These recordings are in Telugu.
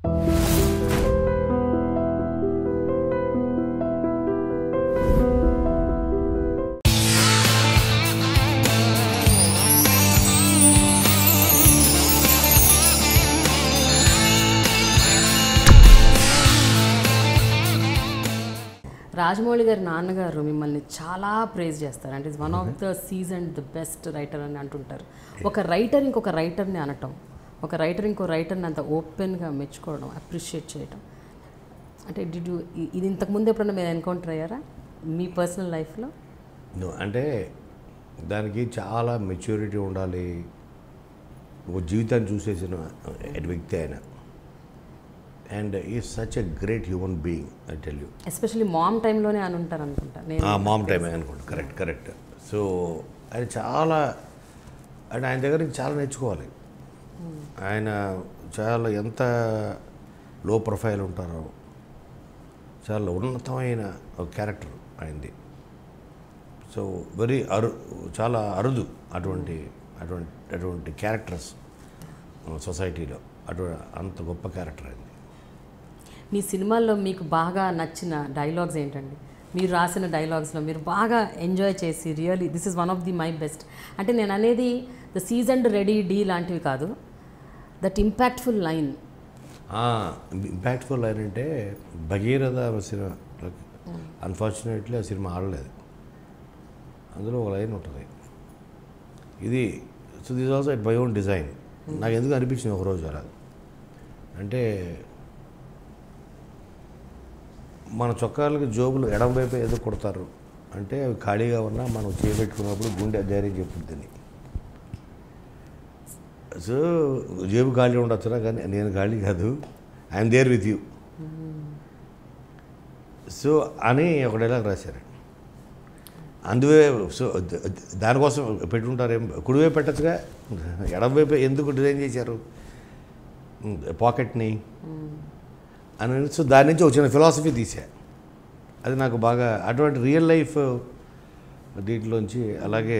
రాజమౌళి గారి నాన్నగారు మిమ్మల్ని చాలా ప్రేజ్ చేస్తారు. అంటే is one of the season the best writer అని అంటుంటారు. ఒక రైటర్ ఇంకొక రైటర్ని అనటం, ఒక రైటర్ ఇంకో రైటర్ని అంత ఓపెన్గా మెచ్చుకోవడం, అప్రిషియేట్ చేయడం, అంటే ఇది ఇంతకుముందు ఎప్పుడన్నా మీరు ఎన్కౌంటర్ అయ్యారా మీ పర్సనల్ లైఫ్లో? అంటే దానికి చాలా మెచ్యూరిటీ ఉండాలి. ఒక జీవితాన్ని చూసేసిన వ్యక్తి ఆయన. And is such a great human being, I tell you. Especially mom టైంలోనే అని ఉంటారు అనుకుంటా. మామ్ టైమే అనుకుంటా. కరెక్ట్. సో ఆయన చాలా, అంటే ఆయన దగ్గర నుంచి చాలా నేర్చుకోవాలి. ఆయన చాలా ఎంత లో ప్రొఫైల్ ఉంటారో, చాలా ఉన్నతమైన ఒక క్యారెక్టర్ ఆయనది. సో చాలా అరుదు అటువంటి క్యారెక్టర్స్ సొసైటీలో. అంత గొప్ప క్యారెక్టర్ అయింది. మీ సినిమాల్లో మీకు బాగా నచ్చిన డైలాగ్స్ ఏంటండి? మీరు రాసిన డైలాగ్స్లో మీరు బాగా ఎంజాయ్ చేసి really this is one of the my best, అంటే నేను అనేది ద సీజన్డ్ రెడీ డీ లాంటివి కాదు, that impactful line. Impactful line అంటే భగీరథ సినిమా, అన్ఫార్చునేట్లీ ఆ సినిమా ఆడలేదు. అందులో ఒక లైన్ ఉంటుంది, ఇది so this also at my own design. నాకు ఎందుకు అనిపించింది ఒకరోజు అలా, అంటే మన చొక్కాలకి జోబులు ఎడం వైపు ఏదో కొడతారు, అంటే అవి ఖాళీగా ఉన్నా మనం చేపెట్టుకున్నప్పుడు గుండె ధైర్యం చెప్పుద్దని. సో జేబు ఖాళీ ఉండొచ్చురా, కానీ నేను ఖాళీ కాదు, I'm there with you. So అని ఒక డైలాగ్ రాశారు. అందువే సో దానికోసం పెట్టుకుంటారు. కుడివైపు పెట్టచ్చుగా, ఎడమవైపు ఎందుకు డిజైన్ చేశారు పాకెట్ని అని. సో దాని నుంచి వచ్చిన ఫిలాసఫీ తీసా. అది నాకు బాగా అటువంటి రియల్ లైఫ్ దీంట్లోంచి. అలాగే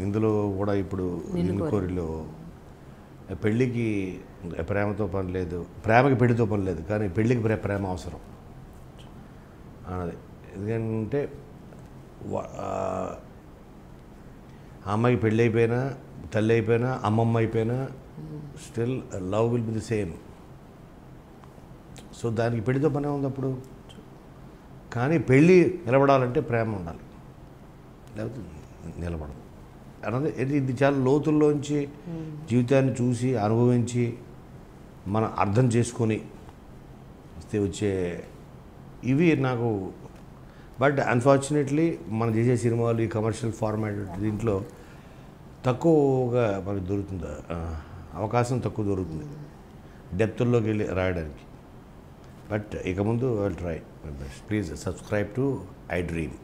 ఇందులో కూడా ఇప్పుడు నిన్నుకోరిలో పెళ్ళికి ప్రేమతో పని లేదు, ప్రేమకి పెళ్లితో పని లేదు, కానీ పెళ్ళికి ప్రేమ అవసరం అన్నది. ఎందుకంటే ఆ అమ్మాయికి పెళ్ళి అయిపోయినా, తల్లి అయిపోయినా, అమ్మమ్మ అయిపోయినా, still love will be the same. So దానికి పెళ్లితో పనే ఉంది అప్పుడు. కానీ పెళ్ళి నిలబడాలంటే ప్రేమ ఉండాలి, లేకపోతే నిలబడదు అన్నది. ఇది చాలా లోతుల్లోంచి జీవితాన్ని చూసి అనుభవించి మనం అర్థం చేసుకొని వచ్చే ఇవి నాకు. బట్ అన్ఫార్చునేట్లీ మనం చేసే సినిమాలు ఈ కమర్షియల్ ఫార్మాట్ దీంట్లో తక్కువగా మనకు దొరుకుతుంది, అవకాశం తక్కువ దొరుకుతుంది డెప్త్లోకి వెళ్ళి రాయడానికి. బట్ ఇక ముందు I will try my best. Please subscribe to I dream.